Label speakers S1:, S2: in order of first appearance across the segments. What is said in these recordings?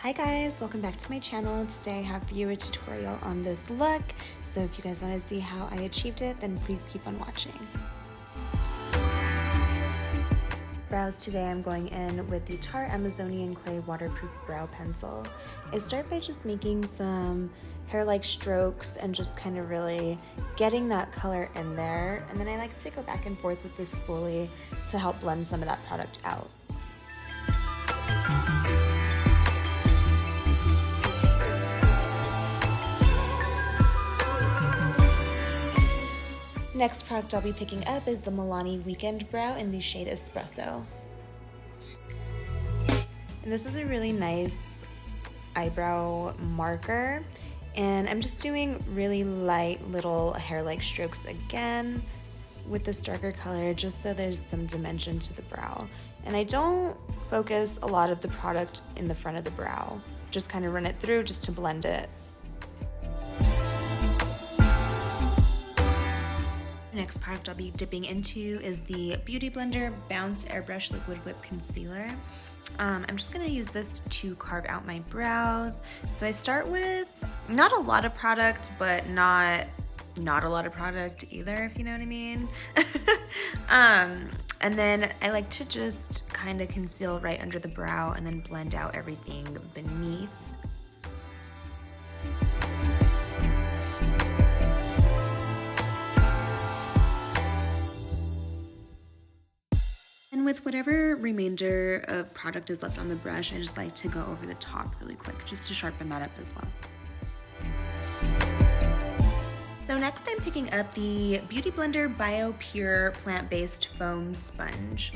S1: Hi guys, welcome back to my channel. Today I have for you a tutorial on this look. So if you guys want to see how I achieved it, then please keep on watching. Brows today I'm going in with the Tarte Amazonian Clay Waterproof Brow Pencil. I start by just making some hair-like strokes and just kind of really getting that color in there. And then I like to go back and forth with this spoolie to help blend some of that product out. Next product I'll be picking up is the Milani Weekend Brow in the shade Espresso. And this is a really nice eyebrow marker. And I'm just doing really light little hair-like strokes again with this darker color just so there's some dimension to the brow. And I don't focus a lot of the product in the front of the brow. Just kind of run it through just to blend it. Next product I'll be dipping into is the Beauty Blender Bounce Airbrush Liquid Whip Concealer. I'm just going to use this to carve out my brows. So I start with not a lot of product, but not a lot of product either, if you know what I mean. And then I like to just kind of conceal right under the brow and then blend out everything beneath. And with whatever remainder of product is left on the brush, I just like to go over the top really quick just to sharpen that up as well. So next I'm picking up the Beauty Blender Bio Pure Plant-Based Foam Sponge.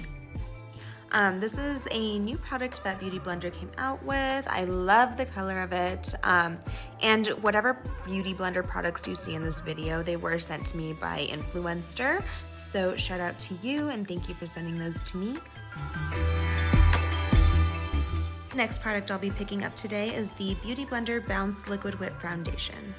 S1: This is a new product that Beauty Blender came out with. I love the color of it. And whatever Beauty Blender products you see in this video, they were sent to me by Influenster. So shout out to you and thank you for sending those to me. Next product I'll be picking up today is the Beauty Blender Bounce Liquid Whip Foundation.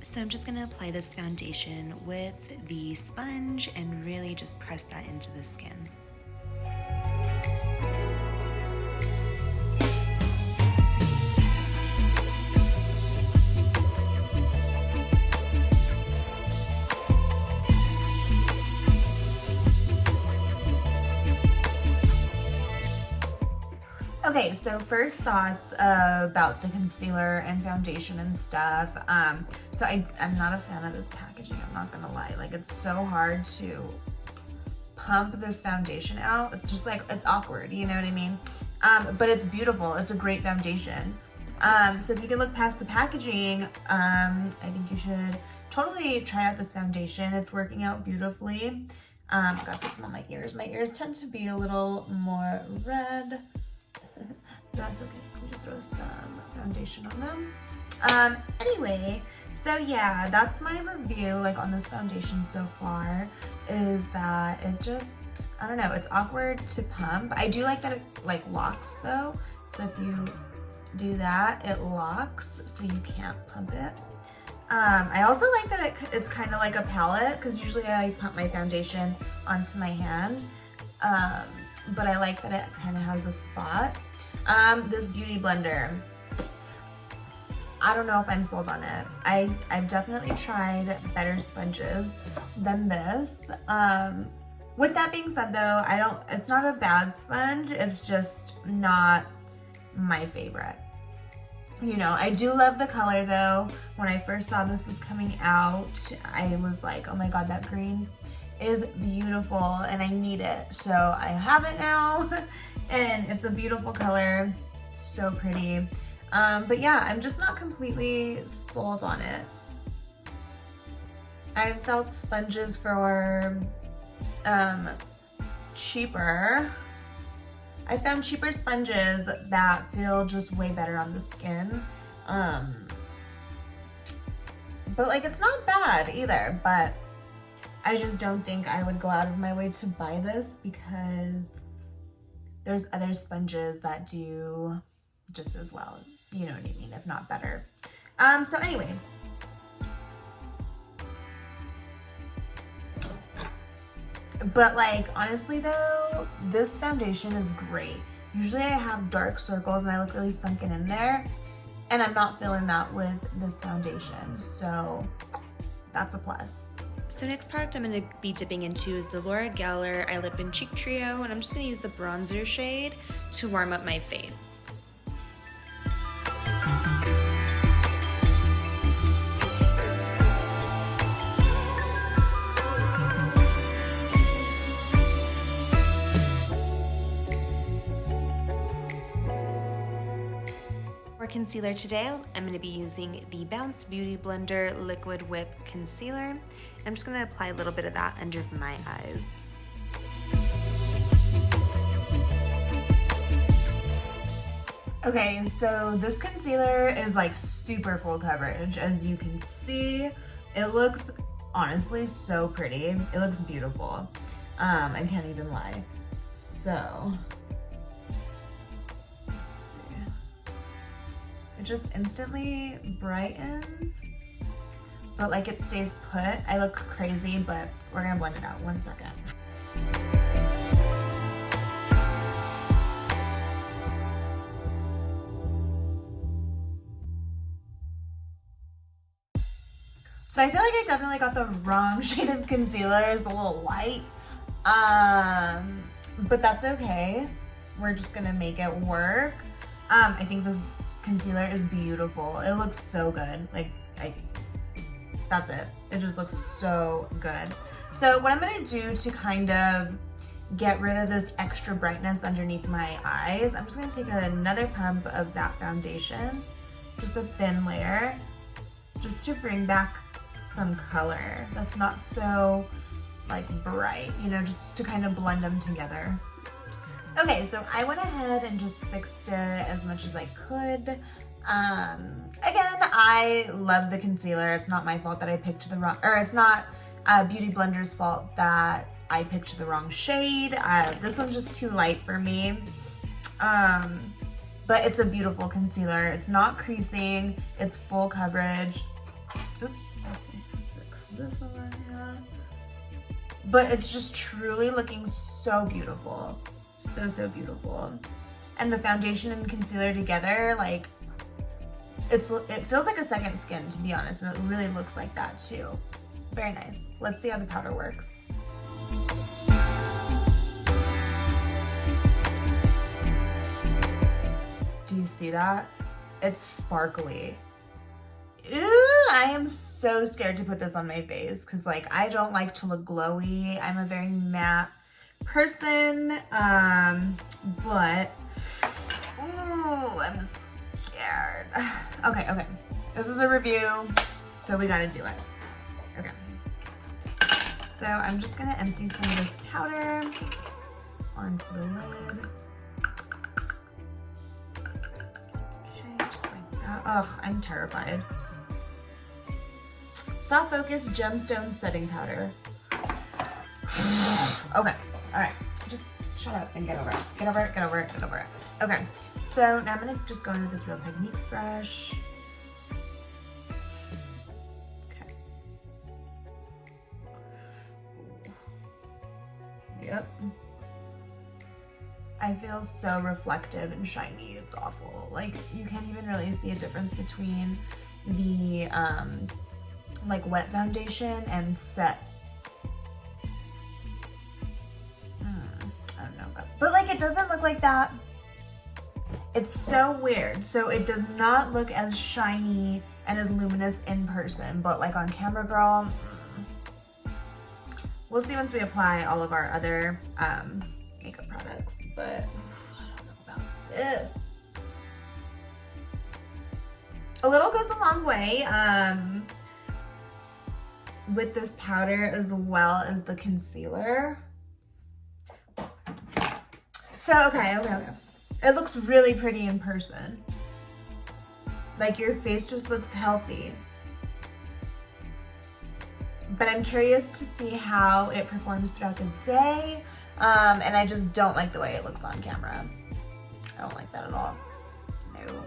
S1: So I'm just going to apply this foundation with the sponge and really just press that into the skin. Okay, so first thoughts about the concealer and foundation and stuff. So I'm not a fan of this packaging, I'm not gonna lie. Like, it's so hard to pump this foundation out. It's just like, it's awkward, you know what I mean? But it's beautiful, it's a great foundation. So if you can look past the packaging, I think you should totally try out this foundation. It's working out beautifully. Got this on my ears. My ears tend to be a little more red. That's okay, I'll just throw some foundation on them. Anyway, so yeah, that's my review like on this foundation so far, is that it just, I don't know, it's awkward to pump. I do like that it like locks though, so if you do that, it locks so you can't pump it. I also like that it's kind of like a palette, because usually I pump my foundation onto my hand, but I like that it kind of has a spot. This Beauty Blender, I don't know if I'm sold on it. I've definitely tried better sponges than this. With that being said though, it's not a bad sponge, it's just not my favorite. You know, I do love the color though. When I first saw this was coming out, I was like, oh my god, that green is beautiful and I need it. So I have it now and it's a beautiful color, so pretty. But yeah, I'm just not completely sold on it. I've felt sponges for cheaper. I found cheaper sponges that feel just way better on the skin. But like, it's not bad either, but I just don't think I would go out of my way to buy this, because there's other sponges that do just as well, you know what I mean, if not better. So anyway, But like, honestly though, this foundation is great. Usually I have dark circles and I look really sunken in there, and I'm not feeling that with this foundation, so that's a plus.
S2: So next product I'm going to be dipping into is the Laura Geller Eye Lip and Cheek Trio, and I'm just going to use the bronzer shade to warm up my face. For concealer today, I'm going to be using the Bounce Beauty Blender Liquid Whip Concealer. I'm just going to apply a little bit of that under my eyes.
S1: Okay, so this concealer is like super full coverage. As you can see, it looks honestly so pretty. It looks beautiful. I can't even lie. So, let's see. It just instantly brightens, but like it stays put. I look crazy, but we're gonna blend it out. 1 second. So I feel like I definitely got the wrong shade of concealer. It's a little light, but that's okay. We're just gonna make it work. I think this concealer is beautiful. It looks so good. Like, that's it. It just looks so good. So what I'm gonna do to kind of get rid of this extra brightness underneath my eyes, I'm just gonna take another pump of that foundation, just a thin layer, just to bring back some color that's not so like bright, you know, just to kind of blend them together. Okay, so I went ahead and just fixed it as much as I could. Again, I love the concealer. It's not my fault that I picked the wrong, or it's not Beauty Blender's fault that I picked the wrong shade. This one's just too light for me. But it's a beautiful concealer. It's not creasing. It's full coverage. Oops, let's see. Fix this over here. But it's just truly looking so beautiful. So beautiful. And the foundation and concealer together, like, it feels like a second skin, to be honest, and it really looks like that too. Very nice. Let's see how the powder works. Do you see that? It's sparkly. Ooh, I am so scared to put this on my face because, like, I don't like to look glowy. I'm a very matte person, but ooh, I'm scared. Okay. This is a review, so we gotta do it. Okay. So I'm just gonna empty some of this powder onto the lid. Okay, just like that. Ugh, I'm terrified. Soft Focus Gemstone Setting Powder. Okay, all right. Just shut up and get over it. Get over it. Okay, so now I'm gonna just go in with this Real Techniques brush. Okay. Yep. I feel so reflective and shiny. It's awful. Like, you can't even really see a difference between the like wet foundation and set. I don't know, but like, it doesn't look like that. It's so weird. So it does not look as shiny and as luminous in person, but like on camera, girl, we'll see once we apply all of our other makeup products, but I don't know about this. A little goes a long way with this powder as well as the concealer. So, okay. It looks really pretty in person. Like, your face just looks healthy. But I'm curious to see how it performs throughout the day. And I just don't like the way it looks on camera. I don't like that at all. No.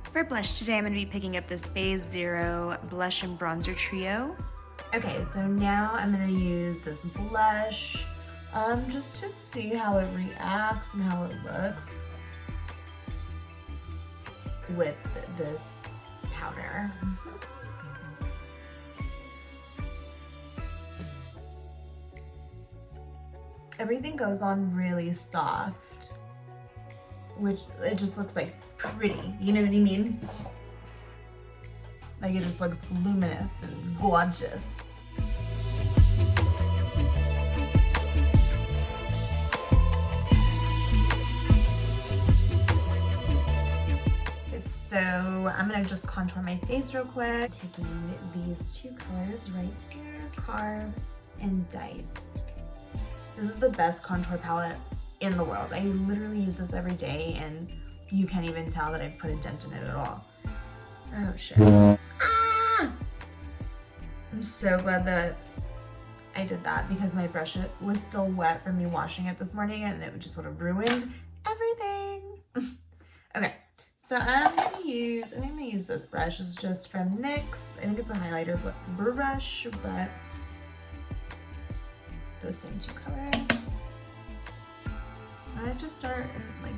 S2: For blush today, I'm going to be picking up this Phase Zero Blush and Bronzer Trio.
S1: Okay, so now I'm gonna use this blush just to see how it reacts and how it looks with this powder. Everything goes on really soft, which it just looks like pretty, you know what I mean? Like it just looks luminous and gorgeous. So I'm gonna just contour my face real quick. Taking these two colors right here, Carve and Diced. This is the best contour palette in the world. I literally use this every day and you can't even tell that I've put a dent in it at all. Oh shit. Ah! I'm so glad that I did that because my brush was still wet from me washing it this morning and it just would have ruined everything. Okay. So I'm gonna use this brush. It's just from NYX. I think it's a highlighter brush, but those same two colors. I just start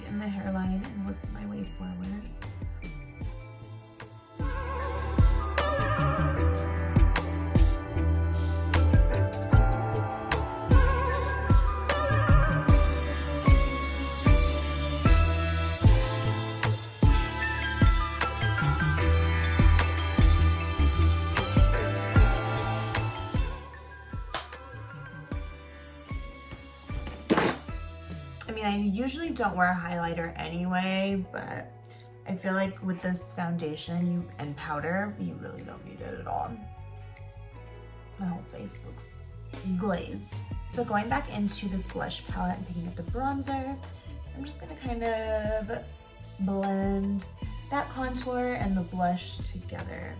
S1: in the hairline and work my way forward. I usually don't wear a highlighter anyway, but I feel like with this foundation and powder, you really don't need it at all. My whole face looks glazed. So going back into this blush palette and picking up the bronzer, I'm just gonna kind of blend that contour and the blush together.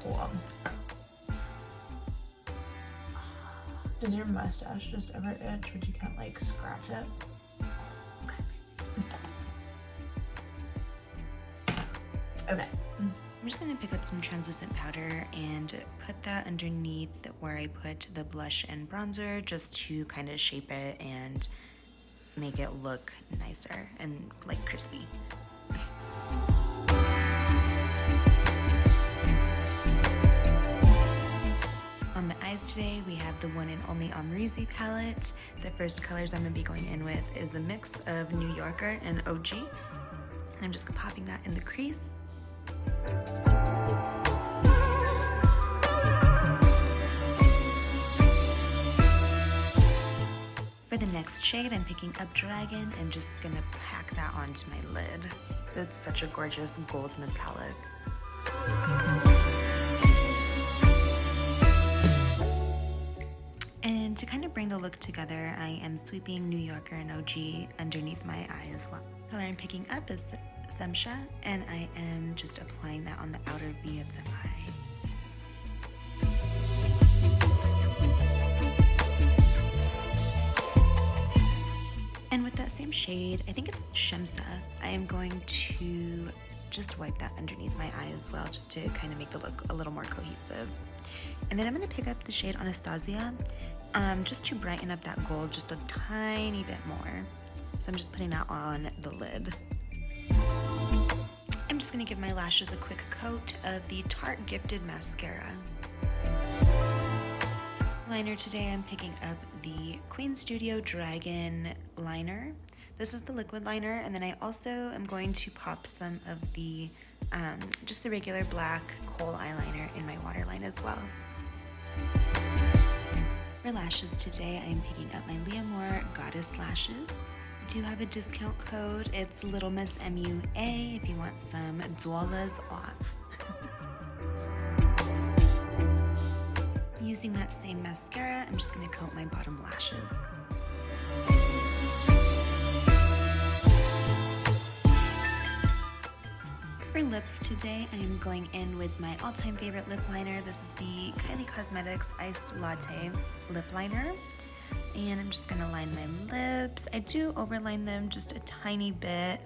S1: Cool. Does your mustache just ever itch but you can't like scratch it? Okay.
S2: I'm just gonna pick up some translucent powder and put that underneath where I put the blush and bronzer just to kind of shape it and make it look nicer and like crispy. On the eyes today, we have the one and only Amrezy palette. The first colors I'm gonna be going in with is a mix of New Yorker and OG. And I'm just popping that in the crease. For the next shade, I'm picking up Dragon and just gonna pack that onto my lid. It's such a gorgeous gold metallic. And to kind of bring the look together, I am sweeping New Yorker and OG underneath my eye as well. The color I'm picking up is Semsha, and I am just applying that on the outer V of the eye. And with that same shade, I think it's Shemsa, I am going to just wipe that underneath my eye as well, just to kind of make the look a little more cohesive. And then I'm going to pick up the shade Anastasia, just to brighten up that gold just a tiny bit more. So I'm just putting that on the lid. I'm just going to give my lashes a quick coat of the Tarte Gifted Mascara. Liner today, I'm picking up the Queen Studio Dragon liner. This is the liquid liner, and then I also am going to pop some of the just the regular black kohl eyeliner in my waterline as well. For lashes today, I'm picking up my Leamore Goddess lashes. I do have a discount code. It's Little Miss MUA if you want some $2 off. Using that same mascara, I'm just going to coat my bottom lashes. For lips today, I am going in with my all-time favorite lip liner. This is the Kylie Cosmetics Iced Latte Lip Liner. And I'm just gonna line my lips. I do overline them just a tiny bit.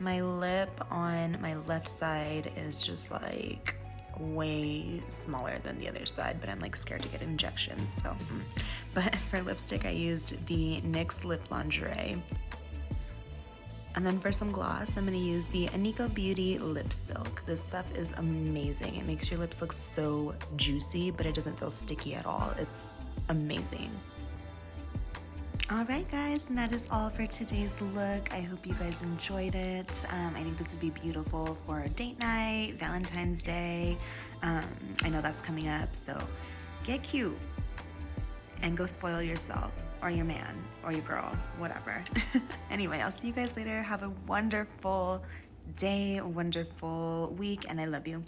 S2: My lip on my left side is just like way smaller than the other side, but I'm like scared to get injections, so. But for lipstick, I used the NYX Lip Lingerie. And then for some gloss, I'm gonna use the Aniko Beauty Lip Silk. This stuff is amazing. It makes your lips look so juicy, but it doesn't feel sticky at all. It's amazing. All right, guys, and that is all for today's look. I hope you guys enjoyed it. I think this would be beautiful for a date night, Valentine's Day. I know that's coming up, so get cute and go spoil yourself or your man or your girl, whatever. Anyway, I'll see you guys later. Have a wonderful day, wonderful week, and I love you.